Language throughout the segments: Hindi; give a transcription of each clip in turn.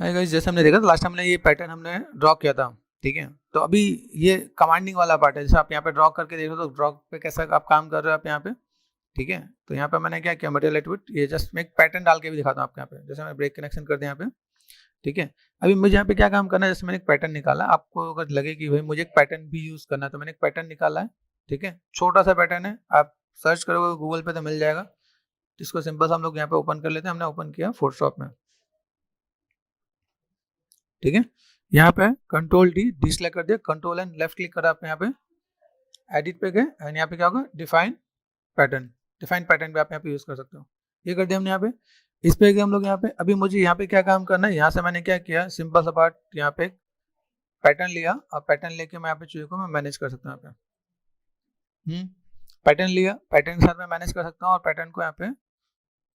हाय गाइस, जैसे हमने देखा था लास्ट टाइम हमने ये पैटर्न हमने ड्रॉ किया था, ठीक है। तो अभी ये कमांडिंग वाला पार्ट है, जैसे आप यहाँ पे ड्रॉ करके देख रहे हो तो ड्रॉ पे कैसा आप काम कर रहे हो आप यहाँ पे, ठीक है। तो यहाँ पे मैंने क्या किया, मटेरियल एट्रीब्यूट, ये जस्ट मैं एक पैटर्न डाल के भी दिखाता हूँ आपको यहाँ पे। जैसे मैं ब्रेक कनेक्शन कर दिया यहाँ पे, ठीक है। अभी मुझे यहाँ पे क्या काम करना है, जैसे मैंने एक पैटर्न निकाला, आपको अगर लगे कि भाई मुझे एक पैटर्न भी यूज करना है तो मैंने एक पैटर्न निकाला है, ठीक है। छोटा सा पैटर्न है, आप सर्च करोगे गूगल पे तो मिल जाएगा। इसको सिंपल से हम लोग यहाँ पे ओपन कर लेते हैं। हमने ओपन किया फोटोशॉप में, ठीक है। यहाँ पे कंट्रोल डी डिसलाइक कर दिया, कंट्रोल एंड लेफ्ट क्लिक करा आप यहाँ पे, एडिट पे गए एंड यहाँ पे क्या होगा, डिफाइन पैटर्न। डिफाइन पैटर्न भी आप यहाँ पे यूज कर सकते हो। ये कर दिया हमने यहाँ पे। इस पे गए हम लोग यहाँ पे। अभी मुझे यहाँ पे क्या काम करना है, यहाँ से मैंने क्या किया, सिंपल सा पार्ट, यहाँ पे पैटर्न लिया और पैटर्न लेके मैं यहाँ पे चीजों को मैं मैनेज कर सकता हूँ यहाँ पे। पैटर्न लिया, पैटर्न के साथ मैं मैनेज कर सकता हूँ। और पैटर्न को यहाँ पे,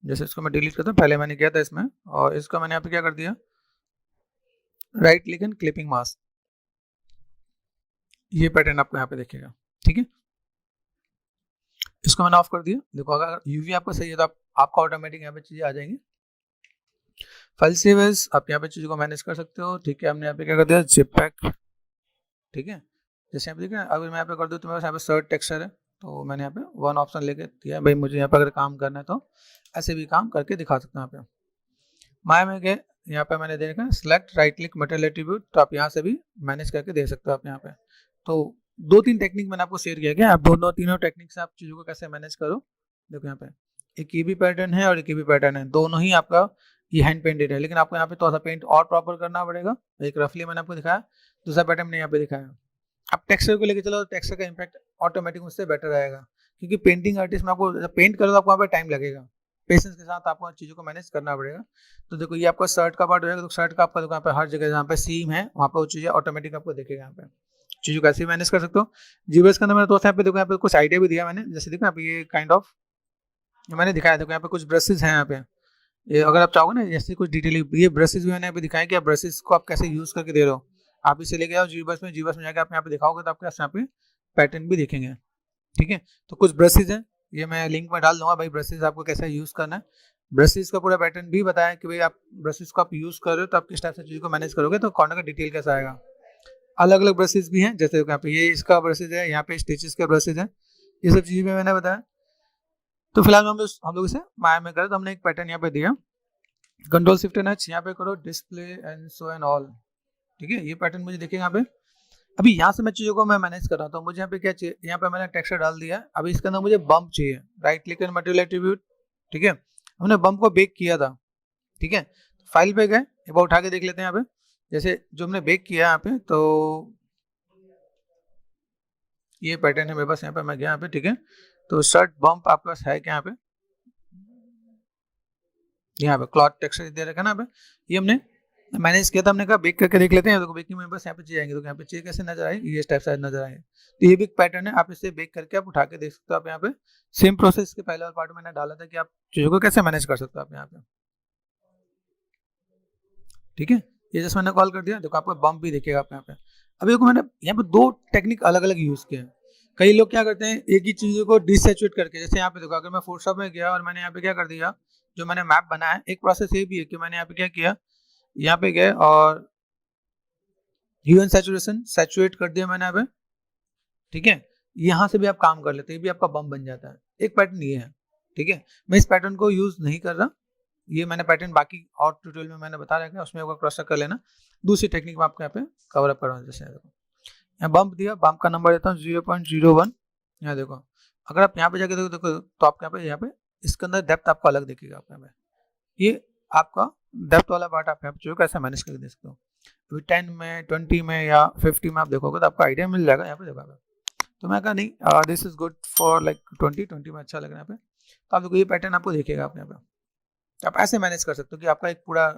जैसे इसको मैं डिलीट करता हूँ, पहले मैंने किया था इसमें, और इसको मैंने यहाँ पे क्या कर दिया, right click and clipping mask. ये पैटर्न आपको यहाँ पे देखेगा, ठीक है। इसको मैंने ऑफ कर दिया। देखो अगर यूवी आपका सही है तो आपका ऑटोमेटिक यहाँ पे चीजें आ जाएंगी। फाइल सेव एज, आप यहाँ पे चीजों को मैनेज कर सकते हो, ठीक है। हमने यहाँ पे क्या कर दिया, जिप पैक, ठीक है। जैसे यहाँ पे देखिए, अगर मैं यहाँ पे कर दूँ तो मेरे पास यहाँ पे सर्ट टेक्सचर है, तो मैंने यहाँ पे वन ऑप्शन लेके दिया, भाई मुझे यहाँ पे अगर काम करना है तो ऐसे भी काम करके दिखा सकता हूँ यहाँ पे। माया में गए, यहाँ पे मैंने देखा select right click material attribute, तो आप यहाँ से भी मैनेज करके दे सकते हो आप यहाँ पे। तो 2-3 टेक्निक मैंने आपको शेयर किया गया, आप दोनों तीनों टेक्निक से आप चीज़ों को कैसे मैनेज करो। देखो यहाँ पे एक ये भी पैटर्न है और एक ये भी पैटर्न है, दोनों ही आपका ये हैंड पेंटेड है, लेकिन आपको यहाँ पे थोड़ा सा पेंट और प्रॉपर करना पड़ेगा। एक रफली मैंने आपको दिखाया, दूसरा पैटर्न मैंने यहाँ पे दिखाया। अब टेक्सचर को लेकर चलो, टेक्सचर का इम्पैक्ट ऑटोमेटिक उससे बेटर आएगा, क्योंकि पेंटिंग आर्टिस्ट में आपको पेंट करो तो आपको वहाँ पे टाइम लगेगा, पेशेंस के साथ आपको चीज़ों को मैनेज करना पड़ेगा। तो देखो ये आपका शर्ट का पार्ट हो जाएगा, तो शर्ट का आपका दुकान पे हर जगह जहाँ पे सीम है वहाँ पे वो चीज़ें ऑटोमेटिक आपको देखेगा। यहाँ पे चीज़ों को ऐसे मैनेज कर सकते हो। जीबीएस के अंदर मैंने दोस्त यहाँ पे देखो, यहाँ पे कुछ आइडिया भी दिया मैंने, जैसे देखो यहाँ पे ये काइंड ऑफ मैंने दिखाया। देखो यहाँ पे कुछ ब्रशेज हैं यहाँ पे, ये अगर आप चाहोगे ना जैसे कुछ डिटेल, ये ब्रशेज भी मैंने यहाँ पे दिखाया कि आप ब्रशेज को आप कैसे यूज करके दे रहे हो। आप इसे लेके आओ जीबस में, जीबस में जाकर आप यहाँ पे दिखाओगे तो आपके यहाँ पे पैटर्न भी दिखेंगे, ठीक है। तो कुछ ब्रशेज हैं, ये मैं लिंक में डाल दूंगा भाई, ब्रशेज आपको कैसे यूज करना है। ब्रशेज का पूरा पैटर्न भी बताया कि भाई आप ब्रशेज को आप यूज कर रहे हो तो आप किस टाइप से चीज़ को मैनेज करोगे, तो कॉर्नर का डिटेल कैसा आएगा। अलग अलग ब्रशेज भी हैं, जैसे यहाँ पे ये इसका ब्रशेज है, यहाँ पे स्टिचेस के ब्रशेज है, ये सब चीज़ भी मैंने बताया। तो फिलहाल हम लोग इसे माया में करें, तो हमने एक पैटर्न यहाँ पे दिया, कंट्रोल शिफ्ट एंड एच, यहाँ पे करो display and show and all, ठीक है। ये पैटर्न मुझे देखिए यहाँ पे। अभी यहाँ से मैं चीज़ों को मैं मैनेज कर रहा हूँ, तो मुझे यहाँ पे क्या चाहिए, यहाँ पे मैंने टेक्सचर डाल दिया। अभी इसके अंदर मुझे बम्प चाहिए, right click and material attribute, ठीक है। हमने बम्प को बेक किया था, ठीक है। फाइल पे गए, एक बार उठा के देख लेते हैं यहाँ पे, जैसे जो हमने बेक किया यहाँ पे, तो ये पैटर्न है मेरे पास। यहाँ पे मैं गया यहाँ पे, ठीक है। तो शर्ट बम्प आपके पास है क्या, यहाँ पे यहाँ पे क्लॉथ टेक्सचर दे रखा है ना, यहाँ पे ये हमने मैनेज किया था। हमने कहा बेक करके देख लेते हैं, तो बेकिंग में बस यहाँ पे चाहिए आएंगे, तो यहाँ पे चाहिए कैसे नजर आए, ये टाइप से नजर आए। तो ये भी पैटर्न है, आप इसे बेक करके आप उठा के देख सकते हो। आप यहाँ पे सेम प्रोसेस के पहले वाले पार्ट में मैंने डाला था कि आप चीजों को कैसे मैनेज कर सकते हो आप यहाँ पे, ठीक है। ये जैसे मैंने कॉल कर दिया, देखो आपको बम्प भी दिखेगा आप यहाँ पे। अभी देखो मैंने यहाँ पे 2 टेक्निक अलग अलग यूज किए हैं। कई लोग क्या करते हैं, एक ही चीजों को डिसैचुरेट करके, जैसे यहाँ पे देखो अगर मैं फोटोशॉप में गया और मैंने यहाँ पे क्या कर दिया, जो मैंने मैप बनाया है, एक प्रोसेस ये भी है कि मैंने यहाँ पे क्या किया, यहाँ पे गए और ह्यू एंड सैचुरेशन सैचुरेट कर दिया मैंने यहाँ पे, ठीक है। यहाँ से भी आप काम कर लेते हैं, ये भी आपका बम बन जाता है। एक पैटर्न ये है, ठीक है। मैं इस पैटर्न को यूज नहीं कर रहा, ये मैंने पैटर्न बाकी और ट्यूटोरियल में मैंने बता रखा है, उसमें एक बार क्रॉस चेक कर लेना। दूसरी टेक्निक में आपको यहाँ पे कवर अप कर रहा हूँ। जैसे देखो यहाँ बम्प दिया, बम्प का नंबर देता हूँ 0.01। यहाँ देखो अगर आप यहाँ पे जाके देखो तो आपको यहाँ पे इसके अंदर डेप्थ आपको अलग दिखेगा। आप यहाँ पे ये आपका डेप्थ वाला पार्ट आप यहाँ पे जो कैसे मैनेज करके दे सकते हो। अभी 10 में 20 में या 50 में आप देखोगे तो आपको आइडिया मिल जाएगा। यहाँ पे देखो, तो मैं कहा नहीं this is good for like 20 में अच्छा लग रहा है यहाँ पे, तो आप देखो ये पैटर्न आपको दिखेगा आप यहाँ पे। आप ऐसे मैनेज कर सकते हो कि आपका एक पूरा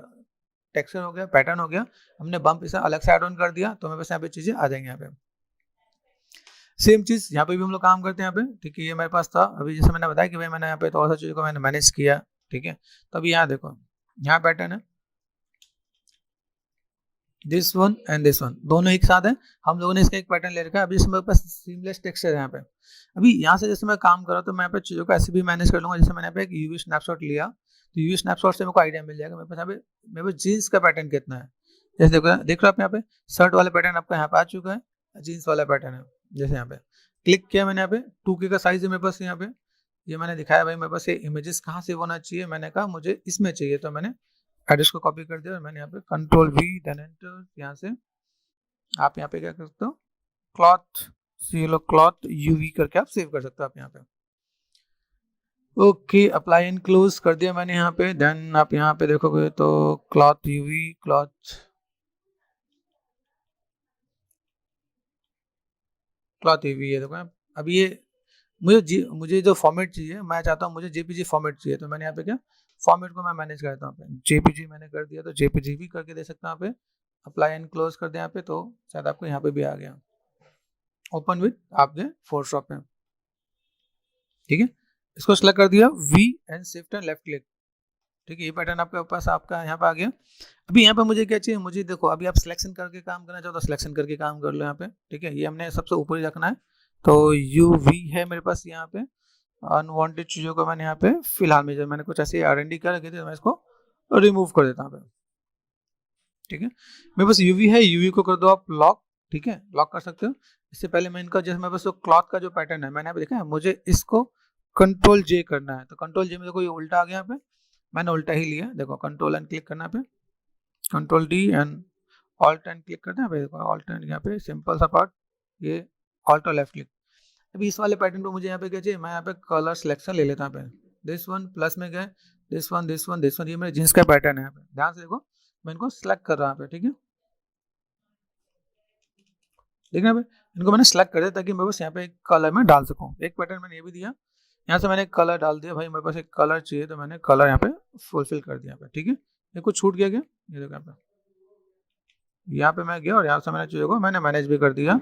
टेक्सचर हो गया, पैटर्न हो गया, हमने बम्प इसे अलग से ऐड ऑन कर दिया, तो मेरे पास यहाँ पे चीजें आ जाएंगी। यहाँ पे सेम चीज यहाँ पे भी हम लोग काम करते हैं यहाँ पे, ठीक है। ये मेरे पास था, अभी जैसे मैंने बताया कि भाई मैंने यहाँ पे थोड़ा सा चीजों को मैंने मैनेज किया, ठीक है। तो अभी यहाँ देखो यहाँ पैटर्न है, this one and this one दोनों एक साथ है। हम लोगों ने इसका एक पैटर्न ले रखा है। अभी इसमें मेरे पास सीमलेस टेक्सचर है यहाँ पे। अभी यहाँ से जैसे मैं काम कर रहा हूँ तो मैं यहाँ पे चीज़ों को ऐसे भी मैनेज कर लूँगा। जैसे मैंने यहाँ पे एक यूवी स्नैपशॉट लिया तो यूवी स्नैपशॉट से मेरे को आइडिया मिल जाएगा मेरे पास यहाँ पे मेरे पास जीन्स का पैटर्न कितना है। जैसे देखो देख रहे हो आप यहाँ पे शर्ट वाला पैटर्न आपका यहाँ पे आ चुका है, जीन्स वाला पैटर्न है। जैसे यहाँ पे क्लिक किया मैंने, यहाँ पे 2K का साइज है मेरे पास। यहाँ पे ये मैंने दिखाया भाई मेरे पास ये इमेजेस कहाँ से होना चाहिए, मैंने कहा मुझे इसमें चाहिए तो मैंने एड्रेस को कॉपी कर दिया और मैंने यहाँ पे कंट्रोल वी देन एंटर। यहाँ से आप यहाँ पे क्या कर सकते हो, क्लॉथ CLO क्लॉथ UV करके आप सेव कर सकते हो आप यहाँ पे। ओके अप्लाई एंड क्लोज कर दिया मैंने यहाँ पे। देन आप यहाँ पे देखोगे तो क्लॉथ UV क्लॉथ UV है। देखो अब ये मुझे जो फॉर्मेट चाहिए, मैं चाहता हूँ मुझे JPG फॉर्मेट चाहिए तो मैंने यहाँ पे क्या फॉर्मेट को मैं मैनेज करता हूँ। JPG मैंने कर दिया तो JPG भी करके दे सकता हूँ यहाँ पे। अप्लाई एंड क्लोज कर दें यहाँ पे तो शायद आपको यहाँ पे भी आ गया ओपन विद आपके फोटोशॉप में। ठीक है, इसको सेलेक्ट कर दिया V and shift and left click. ठीक है, ये पैटर्न आपके पास आपका यहाँ पे आ गया। अभी यहाँ पे मुझे क्या चाहिए, मुझे देखो अभी आप सिलेक्शन करके काम करना चाहो तो सिलेक्शन करके काम कर लो यहाँ पे। ठीक है, ये हमने सबसे ऊपर ही रखना है तो UV है मेरे पास यहाँ पे। अनवांटेड चीज़ों को मैंने यहाँ पे फिलहाल में जब मैंने कुछ ऐसे R&D कर रखे थे मैं इसको रिमूव कर देता हूँ। ठीक है, मेरे पास UV है, UV को कर दो आप लॉक। ठीक है, लॉक कर सकते हो। इससे पहले मैं इनका जैसे मेरे पास क्लॉथ का जो पैटर्न है मैंने यहाँ पे देखा है, मुझे इसको कंट्रोल J करना है तो कंट्रोल J में देखो ये उल्टा आ गया यहाँ पे, मैंने उल्टा ही लिया। देखो कंट्रोल एंड क्लिक करना पे, control D and alt and click करना है। देखो ऑल्ट एंड यहाँ पे सिंपल सा पार्ट, ये ऑल्ट और लेफ्ट क्लिक। अभी इस वाले पैटर्न पे मुझे यहाँ पे क्या चाहिए, मैं यहाँ पे कलर सिलेक्शन ले लेता हूँ। दिस वन प्लस में गए, this one this one this one, ये मेरे जींस का पैटर्न है यहाँ पे। ध्यान से देखो मैं इनको सिलेक्ट कर रहा हूँ। ठीक है, देखना भाई इनको मैंने सेलेक्ट कर दिया ताकि मैं बस यहाँ पे एक कलर में डाल सकूँ। एक पैटर्न मैंने ये भी दिया, यहाँ से मैंने एक कलर डाल दिया। भाई मेरे पास एक कलर चाहिए तो मैंने कलर यहाँ पे फुलफिल कर दिया यहाँ पे। ठीक है, ये कुछ छूट गया क्या, ये देखो यहाँ पे मैं गया और यहाँ से मैंने चीज़ों को मैंने मैनेज भी कर दिया।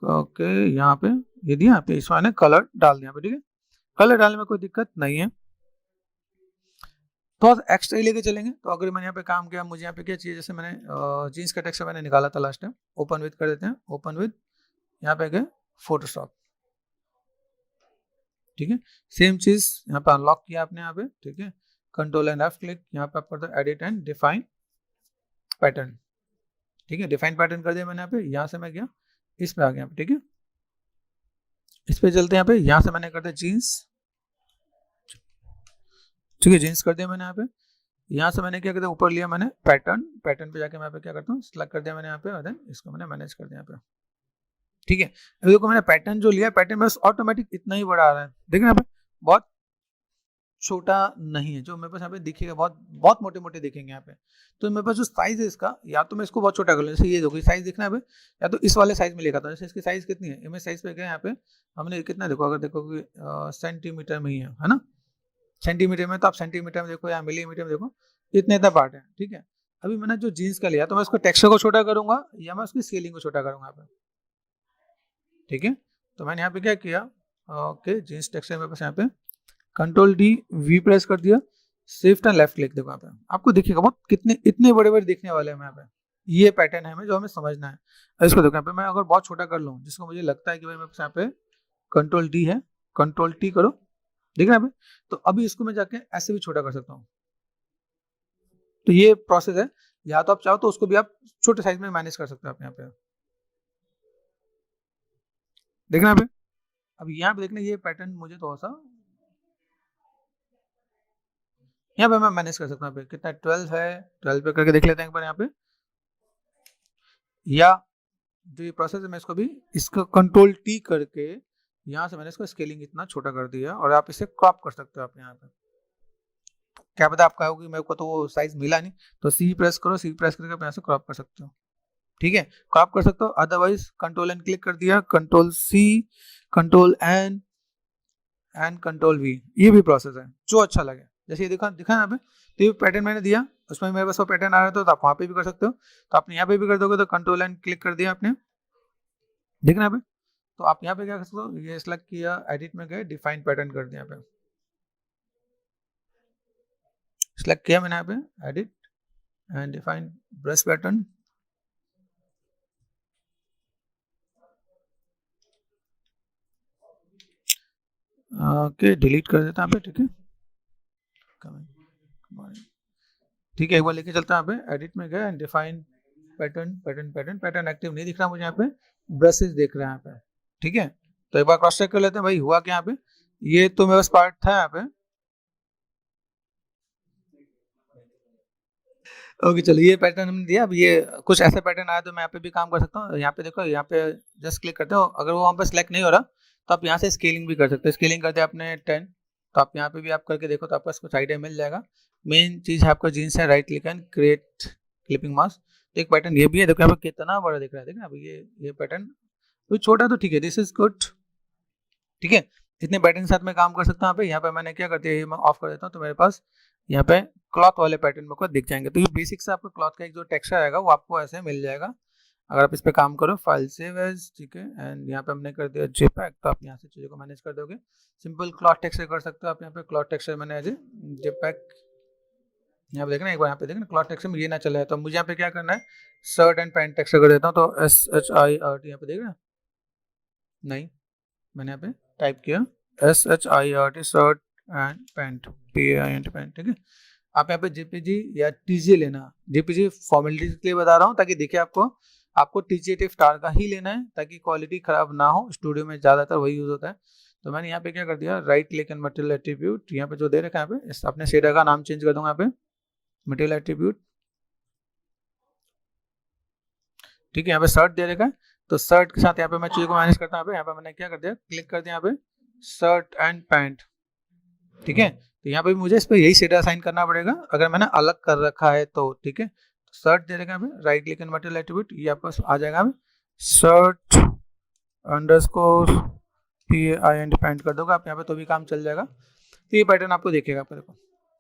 ओके यहाँ पे ये दिया, यहाँ पे इसमें मैंने कलर डाल दिया। ठीक है, कलर डालने में कोई दिक्कत नहीं है। तो एक्स्ट्रा ही लेके चलेंगे। तो अगर मैंने यहाँ पे काम किया, मुझे यहाँ पे क्या चाहिए, जैसे मैंने जीन्स का टेक्सचर मैंने निकाला था लास्ट टाइम, ओपन विद कर देते हैं। ओपन विद यहाँ पे गए फोटोशॉप। ठीक है, सेम चीज यहाँ पे अनलॉक किया आपने यहाँ पे। ठीक है, कंट्रोल एंड F क्लिक, यहाँ पे आप करते हो एडिट एंड डिफाइन पैटर्न। ठीक है, डिफाइन पैटर्न कर दिया मैंने यहाँ पे। यहाँ से मैं गया इस पे आ गया। ठीक है, इस पे चलते हैं। यहाँ पे यहाँ से मैंने कर दिया जीन्स। ठीक है, जीन्स कर दिया मैंने यहाँ पे। यहाँ से मैंने क्या करता है, ऊपर लिया मैंने पैटर्न, पैटर्न पे जाके मैं यहाँ पे क्या करता हूँ, सिलेक्ट कर दिया मैंने यहाँ पे और देन इसको मैंने मैनेज कर दिया यहाँ पे। ठीक है, अभी देखो मैंने पैटर्न जो लिया, पैटर्न बस ऑटोमेटिक इतना ही बड़ा आ रहा है। देखना यहाँ पे बहुत छोटा नहीं है, जो मेरे पास यहाँ पे दिखेगा बहुत बहुत मोटे मोटे दिखेंगे यहाँ पे। तो मेरे पास जो साइज है इसका, या तो मैं इसको बहुत छोटा कर लूँ, जैसे ये देखो साइज दिखना है, या तो इस वाले साइज में लेकर आता हूँ। जैसे इसकी साइज कितनी है, इमेज साइज पे गए यहाँ पे हमने कितना देखो, अगर देखो सेंटीमीटर में ही है ना, सेंटीमीटर में, तो आप सेंटीमीटर में देखो या मिलीमीटर में देखो, इतना इतना पार्ट है। ठीक है, अभी मैंने जो जीन्स का लिया तो मैं इसको टेक्सचर को छोटा करूंगा या मैं उसकी स्केलिंग को छोटा करूंगा यहाँ पे। ठीक है, तो मैंने यहाँ पे क्या किया, ओके जीन्स टेक्सचर मेरे पास यहाँ पे कंट्रोल D V प्रेस कर दिया, शिफ्ट एंड लेफ्ट क्लिक। देखो यहाँ पे आपको दिखेगा बहुत कितने इतने बड़े बड़े दिखने वाले हैं यहाँ पे। ये पैटर्न है हमें जो हमें समझना है। इसको देखो यहाँ पे मैं अगर बहुत छोटा कर लूँ, जिसको मुझे लगता है कि भाई मेरे पास यहाँ पे कंट्रोल D है, कंट्रोल T करो, देख रहे हैं यहाँ पे। तो अभी इसको मैं जाके ऐसे भी छोटा कर सकता हूँ। तो ये प्रोसेस है, या तो आप चाहो तो उसको भी आप छोटे साइज में मैनेज कर सकते हो आप यहाँ पे। देखना यहाँ पे, अब यहाँ पे देखना ये पैटर्न मुझे थोड़ा सा यहाँ पे मैं मैनेज कर सकता हूँ। कितना 12 है, 12 पे करके देख लेते हैं एक बार यहाँ पे। या जो ये प्रोसेस है मैं इसको भी इसका कंट्रोल T करके यहाँ से मैंने इसको स्केलिंग इतना छोटा कर दिया और आप इसे क्रॉप कर सकते हो आप यहाँ पे। क्या पता आप कहोगे मेरे को तो वो साइज मिला नहीं, तो C प्रेस करो, C प्रेस करके आप यहाँ से क्रॉप कर सकते हो। ठीक है, क्रॉप कर सकते हो। अदरवाइज कंट्रोल एन क्लिक कर दिया, control C, control N and control V, ये भी प्रोसेस है जो अच्छा लगे। जैसे ये दिखा यहाँ पे, तो ये पैटर्न मैंने दिया, उसमें मेरे पास वो पैटर्न आ रहा था, तो आप वहाँ पे भी कर सकते हो। तो आपने यहाँ पे भी कर दोगे तो कंट्रोल एन क्लिक कर दिया आपने, देखना यहाँ पे। तो आप यहाँ पे क्या कर सकते हो, ये सिलेक्ट किया, एडिट में गए, डिफाइन पैटर्न कर दिया। यहाँ पे सिलेक्ट किया मैंने, यहाँ पे edit and define brush pattern. Okay delete कर देता हूँ यहाँ पे, ठीक है। ठीक है, एक बार लेके चलता हूँ यहाँ पे, एडिट में गया and define pattern, pattern active नहीं दिख रहा मुझे यहाँ पे, ब्रशेस दिख रहा है यहाँ पे, ठीक है। तो एक बार क्रॉस चेक कर लेते हैं भाई हुआ क्या यहाँ पे। ये तो मेरे पास पार्ट था यहाँ पे, ओके चलो ये पैटर्न हमने दिया। अब ये कुछ ऐसा पैटर्न आया तो मैं यहाँ पे भी काम कर सकता हूँ। यहाँ पे देखो, यहाँ पे जस्ट क्लिक करते हो, अगर वो वहाँ पे सिलेक्ट नहीं हो रहा तो आप यहाँ से स्केलिंग भी कर सकते हो। स्केलिंग करते हैं आपने 10, तो आप यहाँ पे भी आप करके देखो तो आपको कुछ आइडिया मिल जाएगा। मेन चीज़ है आपका जीन्स है, right click and create clipping mask. तो एक पैटर्न ये भी है, देखो यहाँ पे कितना बड़ा दिख रहा है, देखना अभी ये पैटर्न तो छोटा तो ठीक है, दिस इज गुड, ठीक है। इतने पैटर्न के साथ मैं काम कर सकता हूँ। यहाँ पे मैंने क्या करती है, मैं ऑफ कर देता हूँ तो मेरे पास यहाँ पे क्लॉथ वाले पैटर्न मेरे को दिख जाएंगे। तो ये बेसिक से आपको क्लॉथ का एक जो टेक्सचर आएगा वो आपको ऐसे मिल जाएगा अगर आप इस पे काम करो। फाइल सेव एज, ठीक है, एंड यहाँ पे हमने कर दिया जेपैक, तो आप यहाँ से चीज़ों को मैनेज कर दोगे। सिंपल क्लॉथ टेक्सचर कर सकते हो आप। यहाँ पे क्लॉथ टेक्सचर मैंने एज जेपैक, यहाँ पे देखना, एक बार यहाँ पे देखना क्लॉथ टेक्सचर में ये ना चला है तो मुझे यहाँ पे क्या करना है, शर्ट एंड पैंट टेक्सचर कर देता हूँ। तो SHIRT यहाँ पे देखना, नहीं मैंने यहाँ पे टाइप किया SHIRT, shirt and pant, PAINT pant, ठीक है। आप यहाँ पे JPG या TJ लेना, JPG फॉर्मेलिटी के लिए बता रहा हूँ ताकि देखिए आपको TGATF स्टार का ही लेना है ताकि क्वालिटी खराब ना हो। स्टूडियो में ज़्यादातर वही यूज़ होता है। तो मैंने यहाँ पे क्या कर दिया, right click and material attribute, यहाँ पे जो दे रखा है यहाँ पे अपने शेडर का नाम चेंज कर दूंगा यहाँ पे, मटेरियल एट्रीब्यूट, ठीक है। यहाँ पे शर्ट दे रखा है तो शर्ट के साथ यहाँ पे मैं चीज़ को मैनेज करता हूँ। यहाँ पे मैंने क्या कर दिया, क्लिक कर दिया यहाँ पे शर्ट एंड पैंट, ठीक है। तो यहाँ पे मुझे इस पर यही शेडर असाइन करना पड़ेगा अगर मैंने अलग कर रखा है तो, ठीक है। शर्ट दे रखा है यहाँ पे, right click and material attribute, ये आपको आ जाएगा शर्ट अंडरस्कोर PAINT पैंट कर दोगे आप यहाँ पे तो भी काम चल जाएगा। तो ये पैटर्न आपको देखेगा आपको, देखो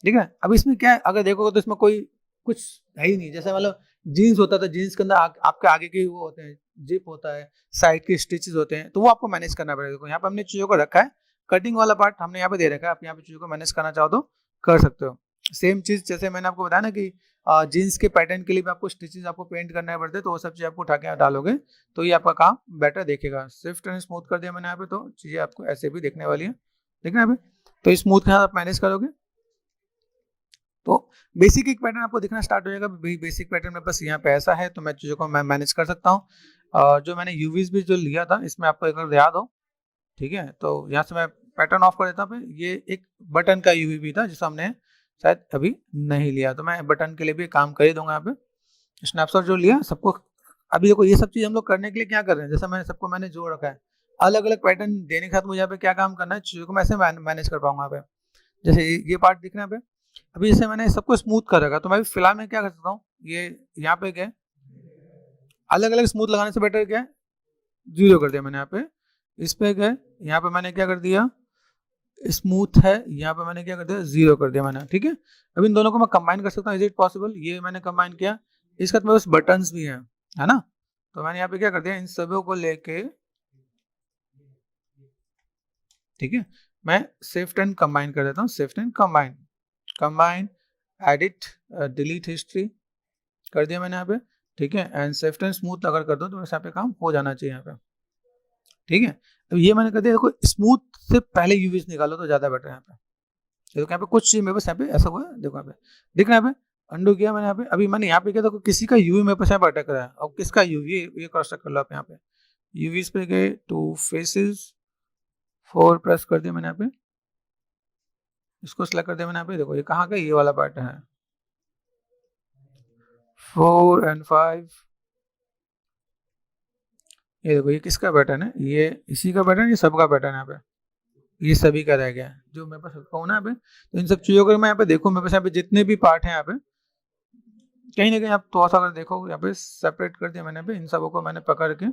ठीक है। अब इसमें क्या है, अगर देखोगे तो इसमें कोई कुछ है ही नहीं। जैसे मतलब जीन्स होता था, जीन्स के अंदर आपके आगे के वो होते हैं, जिप होता है, साइड के स्टिचेस होते हैं, तो वो आपको मैनेज करना पड़ेगा। देखो यहाँ पे हमने चीज़ों को रखा है, कटिंग वाला पार्ट हमने यहाँ पे दे रखा है, आप यहाँ पे चीज़ों को मैनेज करना चाहो तो कर सकते हो। सेम चीज़ जैसे मैंने आपको बताया ना कि जीन्स के पैटर्न के लिए भी आपको स्टिचेस आपको पेंट करने पड़ते हैं, तो वो सब चीज़ आपको उठा के डालोगे तो ये आपका काम बेटर देखेगा। स्विफ्ट एंड स्मूथ कर दिया मैंने यहाँ पे, तो चीज़ें आपको ऐसे भी देखने वाली है, देखना यहाँ पे। तो स्मूथ के साथ आप मैनेज करोगे तो बेसिक एक पैटर्न आपको दिखना स्टार्ट हो जाएगा। बेसिक पैटर्न में बस यहाँ पे ऐसा है तो मैं चीज़ों को मैं मैनेज कर सकता हूँ। जो मैंने यूवीज भी जो लिया था इसमें आपको एक बार याद हो, ठीक है। तो यहाँ से मैं पैटर्न ऑफ कर देता हूँ। ये एक बटन का यूवी भी था जिसे हमने शायद अभी नहीं लिया, तो मैं बटन के लिए भी काम कर ही दूंगा। यहाँ पे स्नैपशॉट जो लिया सबको, अभी देखो ये सब चीज़ हम लोग करने के लिए क्या कर रहे हैं, जैसे मैंने जोड़ रखा है अलग अलग पैटर्न देने के साथ मुझे यहाँ पे क्या काम करना है, चीज़ों को मैं ऐसे मैनेज कर पाऊंगा यहाँ पे। जैसे ये पार्ट दिख रहा है यहाँ पे, अभी जैसे मैंने सबको स्मूथ कर रखा तो मैं फिलहाल में क्या कर सकता हूँ, ये यहाँ पे क्या अलग अलग स्मूथ लगाने से बेटर क्या है, 0 कर दिया मैंने यहाँ पे। इस पे क्या यहाँ पे मैंने क्या कर दिया, स्मूथ है, यहाँ पे मैंने क्या कर दिया 0 कर दिया मैंने, ठीक है। अब इन दोनों को मैं कंबाइन कर सकता हूँ, इज इट पॉसिबल, ये मैंने कंबाइन किया। इसके साथ मेरे पास बटन्स भी है ना, तो मैंने यहाँ पे क्या कर दिया, इन सभी को लेके, ठीक है, मैं शिफ्ट एंड कंबाइन कर देता हूँ, shift and combine edit delete history कर दिया मैंने यहाँ पे, ठीक है। एंड शिफ्ट एंड स्मूथ अगर कर दो तो यहाँ पे काम हो जाना चाहिए यहाँ पे, ठीक है। अब ये मैंने कर दिया, देखो स्मूथ से पहले यूवीज निकालो तो ज्यादा बेटर है यहाँ पे। देखो यहाँ पे कुछ चीज मेरे पास यहाँ पे ऐसा हुआ है, देखो यहाँ पे दिख रहा है, यहाँ पे अंडू किया मैंने, यहाँ पे अभी मैंने यहाँ पे किया तो किसी का यूवी मेरे पास यहाँ पे अटक रहा है, और किसका यूवी, ये क्रॉस चेक कर लो आप। यहाँ पे यूवीज पे गए टू फेसेस 4 प्रेस कर दिया मैंने यहाँ पे, इसको सिलेक्ट कर दिया मैंने यहाँ पे। देखो ये कहाँ का, ये वाला पैटर्न है 4 and 5, ये देखो ये किसका पैटर्न है, ये इसी का पैटर्न, ये सबका पैटर्न है यहाँ पे, ये सभी का रह गया है जो मेरे पास कहूँ ना यहाँ पे। तो इन सब चीज़ों को मैं यहाँ पे देखूँ, मेरे पास यहाँ पे जितने भी पार्ट हैं यहाँ पे कहीं ना कहीं आप थोड़ा सा अगर देखो यहाँ पे सेपरेट कर दिया मैंने यहाँ पे, इन सबों को मैंने पकड़ के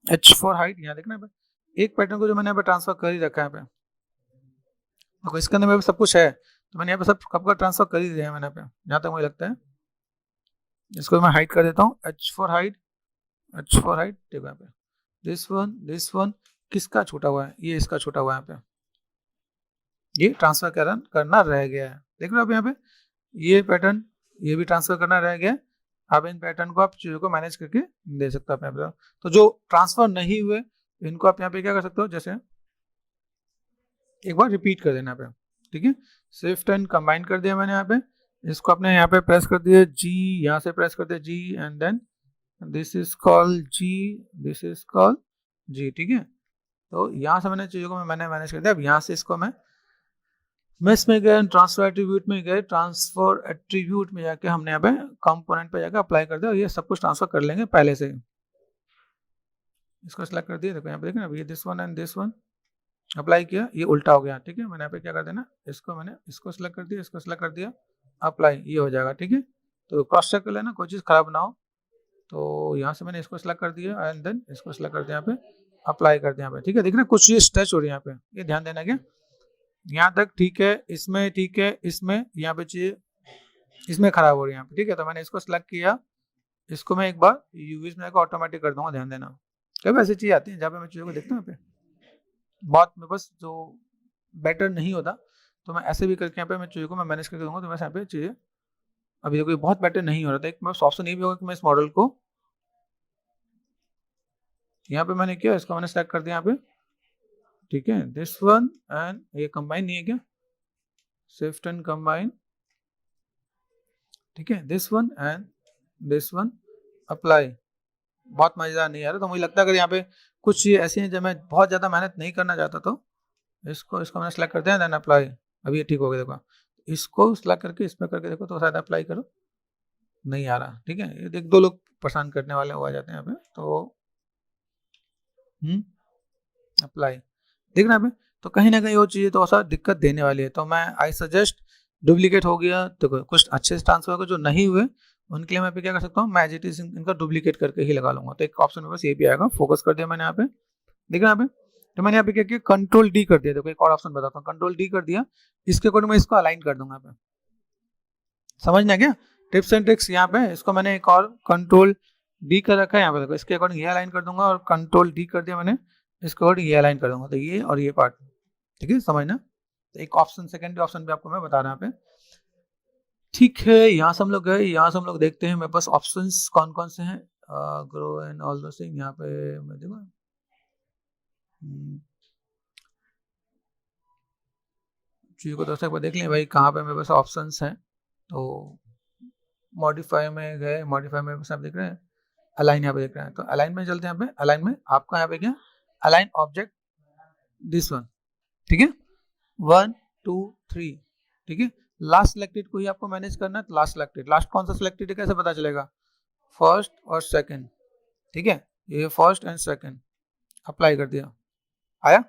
H4 हाइट, यहाँ देखना यहाँ पे एक पैटर्न को जो मैंने यहाँ पे ट्रांसफर कर ही रखा है यहाँ पे, देखो इसके अंदर मेरे सब कुछ है तो मैंने यहाँ पे सब कब का ट्रांसफर कर ही दिया है मैंने यहाँ पे, जहाँ तक मुझे लगता है। इसको मैं हाइट कर देता हूँ, H4 हाइट, देखो यहाँ पे दिस वन किसका छूटा हुआ है, ये इसका छूटा हुआ है यहाँ पे, ये ट्रांसफर करना रह गया है, देख लो आप यहाँ पे। ये पैटर्न ये भी ट्रांसफर करना रह गया। अब इन पैटर्न को आप चीज़ों को मैनेज करके दे सकते हो अपने यहाँ पे। तो जो ट्रांसफर नहीं हुए इनको आप यहाँ पे क्या कर सकते हो, जैसे एक बार रिपीट कर देना यहाँ पे, ठीक है। शिफ्ट एंड कंबाइन कर दिया मैंने यहाँ पे, इसको अपने यहाँ पे प्रेस कर दिया जी, यहाँ से प्रेस कर दिया G, and then this is called G, this is called G, ठीक है। तो यहाँ से मैंने चीज़ों को मैंने मैनेज कर दिया। अब यहाँ से इसको मैं मेस में गए, ट्रांसफर एट्रीब्यूट में गए, ट्रांसफर एट्रीब्यूट में जाके हमने यहाँ पे कंपोनेंट पे जाकर अप्लाई कर दिया, और ये सब कुछ ट्रांसफर कर लेंगे पहले से। इसको सेलेक्ट कर दिया, देखो यहाँ पे देखें ये this one and this one apply किया, ये उल्टा हो गया, ठीक है। मैंने यहाँ पे क्या कर देना, इसको मैंने इसको सेलेक्ट कर दिया, इसको सेलेक्ट कर दिया, अप्लाई, ये हो जाएगा, ठीक है। तो क्रॉस चेक कर लेना, कोई चीज़ खराब ना हो। तो यहाँ से मैंने इसको सेलेक्ट कर दिया एंड देन इसको सेलेक्ट कर दिया, यहाँ पे अप्लाई कर दिया यहाँ पे, ठीक है। देख रहे कुछ चीज़ स्ट्रेच हो रही है यहाँ पे, ये ध्यान देना क्या, यहाँ तक ठीक है, इसमें ठीक है, इसमें यहाँ पे चीज़ इसमें खराब हो रही है यहाँ पे, ठीक है। तो मैंने इसको सेलेक्ट किया, इसको मैं एक बार यूवीज में जाकर ऑटोमेटिक कर दूंगा, ध्यान देना। कभी ऐसी चीज़ आती है जहाँ पे मैं चीज़ों को देखता हूँ यहाँ पे बहुत में बस जो बेटर नहीं होता, तो मैं ऐसे भी करके यहाँ पे मैं चीज़ों को मैं मैनेज करके दूंगा। तो वैसे यहाँ पे चीज़ें अभी देखो बहुत बेटर नहीं हो रहा था, एक मैं ऑप्शन ये भी होगा कि मैं इस मॉडल को यहाँ पे मैंने किया, इसको मैंने सेलेक्ट कर दिया यहाँ पे, ठीक है। दिस वन एंड ये कंबाइन नहीं है क्या, शिफ्ट एंड कंबाइन, ठीक है। This one and this one apply, बहुत मजेदार नहीं आ रहा। तो मुझे लगता है अगर यहाँ पे कुछ चीज़ ऐसी हैं जब मैं बहुत ज़्यादा मेहनत नहीं करना चाहता, तो इसको मैंने सेलेक्ट कर दिया, देन अप्लाई, अभी ये ठीक हो गया। देखो इसको सेलेक्ट करके इसमें करके देखो तो शायद अप्लाई करो, नहीं आ रहा, ठीक है। ये एक दो लोग परेशान करने वाले हो जाते हैं यहाँ पे, तो अप्लाई, देखना यहाँ पे। तो कहीं ना कहीं वो चीज़ें तो ऐसा दिक्कत देने वाली है। तो मैं आई सजेस्ट, डुप्लीकेट हो गया तो कुछ अच्छे से ट्रांसफर होगा, जो नहीं हुए उनके लिए मैं पे क्या कर सकता हूँ, मैं एज इट इज इनका डुप्लीकेट करके ही लगा लूंगा। तो एक ऑप्शन में बस ये भी आएगा, फोकस कर दिया मैंने यहाँ पे, देखना यहाँ पे। तो मैंने यहाँ पे क्या किया, कंट्रोल डी कर दिया। देखो एक और ऑप्शन बताता हूँ, कंट्रोल डी कर दिया, इसके अकॉर्डिंग मैं इसको अलाइन कर दूंगा यहाँ पे, समझना क्या, टिप्स एंड ट्रिक्स। यहाँ पे इसको मैंने एक और कंट्रोल डी कर रखा है यहाँ पे, देखो इसके अकॉर्डिंग ये अलाइन कर दूंगा, और कंट्रोल डी कर दिया मैंने, इसके अकॉर्डिंग ये अलाइन कर दूंगा। तो ये और ये पार्ट, ठीक है, समझना। तो एक ऑप्शन, सेकेंडरी ऑप्शन भी आपको मैं बता रहा हूँ यहाँ पे, ठीक है। यहाँ से हम लोग गए, यहाँ से हम लोग देखते हैं मेरे पास ऑप्शंस कौन कौन से हैं, ग्रो एंड ऑल दो थिंग। यहाँ पे मैं देखो चीज़ को दोस्तों एक बार देख लें भाई, कहाँ पे मेरे पास ऑप्शंस हैं। तो मॉडिफाई में गए, मॉडिफाई में बस आप देख रहे हैं अलाइन, यहाँ पे देख रहे हैं। तो अलाइन में चलते हैं, यहाँ पे अलाइन में आपका यहाँ पे क्या, अलाइन ऑब्जेक्ट दिस वन, ठीक है, 1 2 3, ठीक है। लास्ट सिलेक्टेड को ही आपको मैनेज करना है। तो लास्ट सिलेक्टेड, लास्ट कौन सा सिलेक्टेड है कैसे पता चलेगा, फर्स्ट और सेकंड, ठीक है। ये फर्स्ट एंड सेकंड, अप्लाई कर दिया, आया,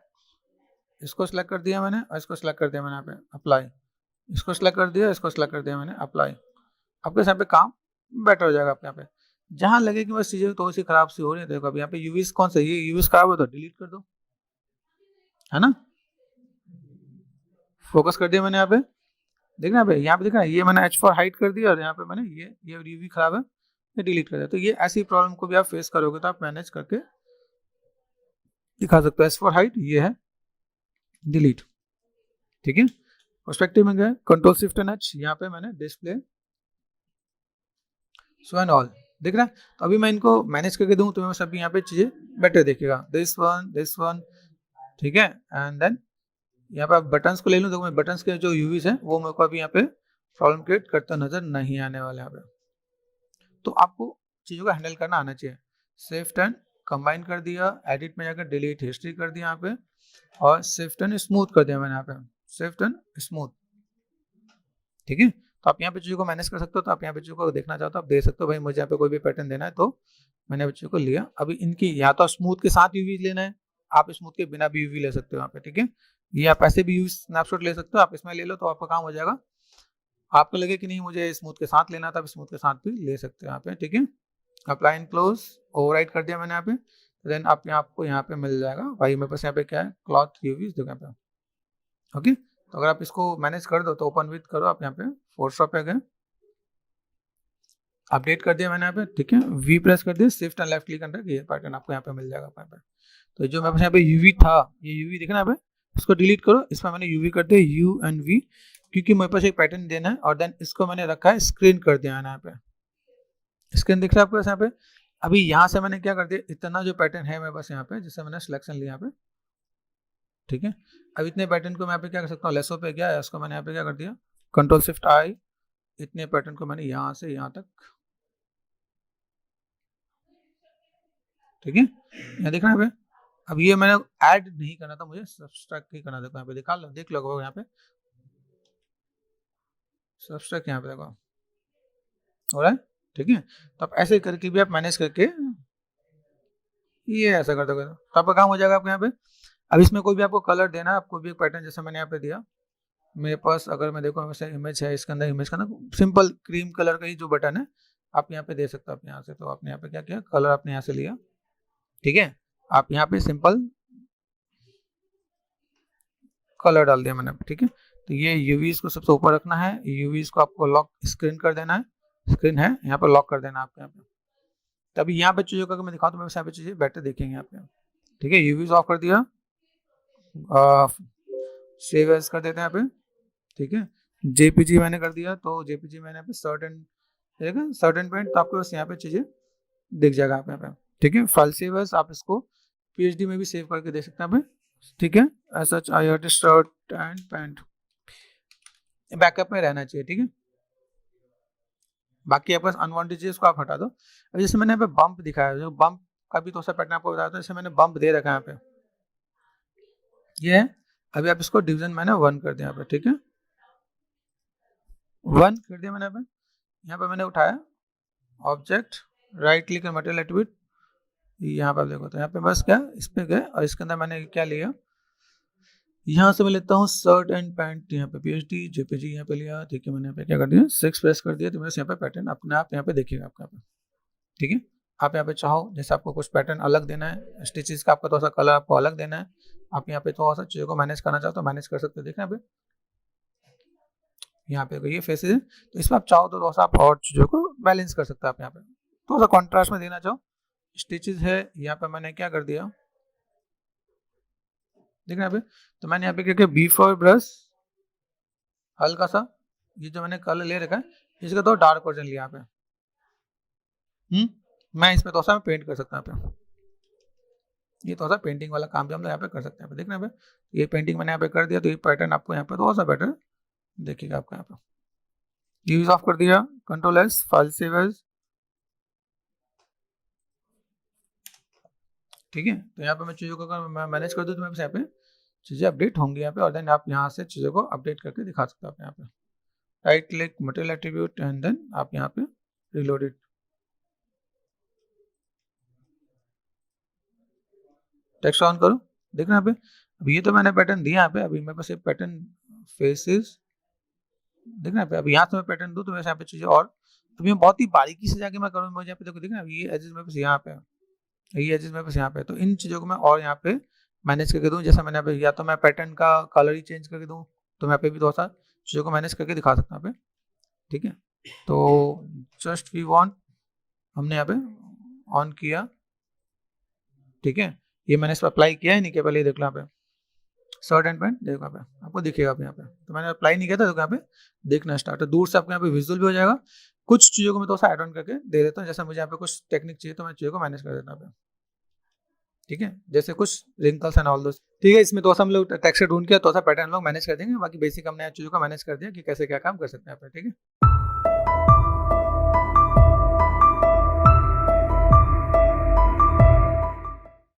इसको सिलेक्ट कर दिया मैंने, और इसको सिलेक्ट कर दिया मैंने यहाँ पे, अप्लाई, इसको सिलेक्ट कर दिया, इसको सिलेक्ट कर दिया मैंने, अप्लाई। आपके यहाँ पे काम बेटर हो जाएगा। आपके यहाँ पे जहाँ लगे कि बस चीजें थोड़ी सी खराब सी हो रही है, देखो अभी यहाँ पे यूवीज कौन सा, ये यूवीज खराब हो तो डिलीट कर दो, है ना। फोकस कर दिया मैंने यहाँ पे, देखना भाई, यहाँ पे देखना ये मैंने एच फॉर हाइट कर दिया, और यहाँ पे मैंने ये यूवी खराब है, ये डिलीट कर दिया। तो ये ऐसी प्रॉब्लम को भी आप फेस करोगे तो आप मैनेज करके दिखा सकते हो। एच फॉर हाइट ये है, डिलीट, ठीक है। पर्सपेक्टिव में गए, कंट्रोल शिफ्ट एंड एच, यहाँ पे मैंने डिस्प्ले शो एंड ऑल, दिख रहा है। तो अभी मैं इनको मैनेज करके दूं तो मैं सब यहाँ पे चीजें बेटर देखेगा, दिस वन, ठीक है। एंड देन यहाँ पे आप बटन्स को ले लूँ, तो मैं बटन्स के जो यूवीज हैं वो मेरे को अभी यहाँ पे प्रॉब्लम क्रिएट करता नजर नहीं आने वाले यहाँ पे। तो आपको चीज़ों को हैंडल करना आना चाहिए। शिफ्ट एंड कंबाइन कर दिया, एडिट में जाकर डिलीट हिस्ट्री कर दिया यहाँ पे, और शिफ्ट एंड स्मूथ कर दिया मैंने यहाँ पे, शिफ्ट एंड स्मूथ, ठीक है। तो आप यहाँ पे चीज़ों को मैनेज कर सकते हो। तो आप यहाँ पे चीज़ों को देखना चाहते हो, आप दे सकते हो, भाई मुझे यहाँ पे कोई भी पैटर्न देना है, तो मैंने चीज़ों को लिया। अभी इनकी या तो स्मूथ के साथ यूवी लेना है, आप स्मूथ के बिना भी यूवी ले सकते हो यहाँ पे, ठीक है। ये आप ऐसे भी यूवी स्नैपशॉट ले सकते हो, आप इसमें ले लो तो आपका काम हो जाएगा। आपको लगे कि नहीं मुझे स्मूथ के साथ लेना था, आप स्मूथ के साथ भी ले सकते हो यहाँ पे, ठीक है। अप्लाई एंड क्लोज, ओवरराइड कर दिया मैंने यहाँ पे। देन आप आपको यहाँ पे मिल जाएगा भाई मेरे पास यहाँ पे क्या है, क्लॉथ यूवीज, देखो यहाँ पे, ओके। तो अगर आप इसको मैनेज कर दो तो ओपन विथ करो, आप यहाँ पे फोटोशॉप पे गए, अपडेट कर दिया मैंने यहाँ पे, ठीक है। वी प्रेस कर दिया, शिफ्ट एंड लेफ्ट क्लिक करके ये पैटर्न आपको यहाँ पे मिल जाएगा यहाँ पे। तो जो मेरे पास यहाँ पे यूवी था, ये यूवी देखना यहाँ पे, इसको डिलीट करो, इसमें मैंने यूवी कर दिया, यू एंड वी, क्योंकि मेरे पास एक पैटर्न देना है और देन इसको मैंने रखा है स्क्रीन कर दिया है यहाँ पे, स्क्रीन दिख रहा है आपको यहाँ पे। अभी यहाँ से मैंने क्या कर दिया, इतना जो पैटर्न है मेरे पास यहाँ पे, जैसे मैंने सिलेक्शन लिया यहाँ पे, ठीक है। अब इतने पैटर्न को मैं यहाँ पे क्या कर सकता हूँ, लेसो पे गया है, उसको मैंने यहाँ पे क्या कर दिया, कंट्रोल शिफ्ट आई, इतने पैटर्न को मैंने यहाँ से यहाँ तक, ठीक है, यहाँ दिख रहा है। अब ये मैंने ऐड नहीं करना था, मुझे सब्सट्रैक्ट ही करना था। यहाँ पे दिखा लो, देख लो यहाँ पे सब्सट्रैक्ट यहाँ पे देखो हो रहा है, ठीक है। तो आप ऐसे करके भी आप मैनेज करके ये ऐसा कर दोगे तो आपका काम हो जाएगा आपके यहाँ पे। अब इसमें कोई भी आपको कलर देना है, आपको भी एक पैटर्न जैसे मैंने यहाँ पे दिया, मेरे पास अगर मैं देखो वैसे इमेज है, इसके अंदर इमेज का ना सिंपल क्रीम कलर का ही जो बटन है आप यहाँ पे दे सकते हो आप यहाँ से। तो आपने यहाँ पे क्या किया, कलर आपने यहाँ से लिया, ठीक है, आप यहाँ पे सिंपल कलर डाल दिया मैंने, ठीक है। तो ये यूवीज को सबसे ऊपर रखना है, यूवीज को आपको लॉक स्क्रीन कर देना है, स्क्रीन है यहाँ पर लॉक कर देना है आपके यहाँ पे। तभी यहाँ पे चीज़ों का मैं दिखाऊँ तो मैं यहाँ पे चीज़ें बेटर देखेंगे यहाँ पे, ठीक है। यूवीज ऑफ कर दिया, सेव एज कर देते हैं यहाँ पे, ठीक है। जेपीजी मैंने कर दिया, तो जेपीजी मैंने यहाँ पे सर्टेन पॉइंट, तो आपको बस यहाँ पे चीज़ें दिख जाएगा आप यहाँ पे, ठीक है। फाइल सेव एज, आप इसको पीएचडी में भी सेव करके दे सकते हैं यहाँ पे, ठीक है। ऐसा आई शर्ट एंड पैंट बैकअप में रहना चाहिए, ठीक है। बाकी आपके पास अनवांटेड चीज को आप हटा दो। अब जैसे मैंने यहाँ पे बम्प दिखाया, जो बम्प का भी तो पैटर्न आपको बताया था, जैसे मैंने बम्प दे रखा है यहाँ पे, ये है। अभी आप इसको डिवीजन मैंने 1 कर दिया यहाँ पे, ठीक है, 1 कर दिया मैंने यहाँ पे मैंने उठाया object, right click material attribute, यहाँ पर देखो तो यहाँ पे बस क्या इस पे गए और इसके अंदर मैंने क्या लिया, यहाँ से मैं लेता हूँ शर्ट एंड पैंट, यहाँ पे पीएचडी जेपीजी यहाँ पे लिया, ठीक है। मैंने यहाँ पे क्या कर दिया 6 प्रेस कर दिया, तो मेरे यहाँ पे पैटर्न अपने आप यहाँ पे देखिएगा आपका यहाँ पे, ठीक है। आप यहाँ पे चाहो जैसे आपको कुछ पैटर्न अलग देना है, स्टिचेस का आपका थोड़ा सा कलर आपको अलग देना है, आप यहाँ पे थोड़ा सा चीज़ों को मैनेज करना चाहो तो मैनेज कर सकते हो, देखना यहाँ पे, यहाँ पे ये फेसेस है, तो इसमें आप चाहो तो थोड़ा सा आप और चीज़ों को बैलेंस कर सकते हो आप यहाँ पे, थोड़ा सा कॉन्ट्रास्ट में देना चाहो। स्टिचेस है यहाँ पे मैंने क्या कर दिया, देखना यहाँ पे, तो मैंने यहाँ पे क्या किया, B4 ब्रश हल्का सा, ये जो मैंने कलर ले रखा है इसका तो डार्क वर्जन लिया यहाँ पे, मैं इस पे थोड़ा सा पेंट कर सकता हूँ यहाँ पे, ये थोड़ा सा पेंटिंग वाला काम भी हम लोग यहाँ पे कर सकते हैं। देखना यहाँ पे, ये पेंटिंग मैंने यहाँ पे कर दिया, तो ये पैटर्न आपको यहाँ पे थोड़ा सा बेटर देखिएगा आपका यहाँ पे। यूज ऑफ कर दिया, control S, file save as, ठीक है। तो यहाँ पे मैं चीज़ों को अगर मैं मैनेज कर दूँ तो मैं यहाँ पे चीज़ें अपडेट होंगी यहाँ पे, और देन आप यहाँ से चीज़ों को अपडेट करके दिखा सकते हो आप यहाँ पे, right click material attribute and then आप यहाँ पे रिलोड इट, टेक्स्ट ऑन करो, देखना यहाँ पे। अभी ये तो मैंने पैटर्न दिया यहाँ पे, अभी मेरे पास एक पैटर्न फेसेस, देखना यहाँ पे, अभी यहाँ से मैं पैटर्न दूँ तो मेरे यहाँ पे चीज़ें और अभी मैं बहुत ही बारीकी से जाके मैं करूँ, मुझे यहाँ पे देखो, देखना ये एजेस मेरे पास यहाँ पे, ये एजेस मेरे पास यहाँ पे, तो इन चीज़ों को मैं और यहाँ पे मैनेज करके दूँ, जैसा मैंने यहाँ पे, या तो मैं पैटर्न का कलर ही चेंज करके दूँ, तो मैं यहाँ पे भी थोड़ा सा चीज़ों को मैनेज करके दिखा सकता हूँ यहाँ पे, ठीक है। तो जस्ट वी वांट हमने यहाँ पे ऑन किया, ठीक है। ये मैंने इस पर अप्लाई किया है नहीं क्या, पहले देख लो यहाँ पे शर्ट एंड पैंट, देखो यहाँ पे आपको दिखेगा यहाँ पे, तो मैंने अप्लाई नहीं किया था, तो यहाँ पे देखना स्टार्ट है, दूर से आपको यहाँ पे विजुअल भी हो जाएगा। कुछ चीज़ों को मैं थोड़ा सा एड ऑन करके दे देता हूँ, जैसे मुझे यहाँ पे कुछ टेक्निक चाहिए तो मैं चीज़ों को मैनेज कर देता हूँ, ठीक है, जैसे कुछ रिंकल्स एंड ऑल दोस, ठीक है। इसमें तो हम लोग टेक्सचर ढूंढ के तो पैटर्न लोग मैनेज कर देंगे, बाकी बेसिक हमने चीज़ों को मैनेज कर दिया कि कैसे क्या काम कर सकते हैं आप, ठीक है।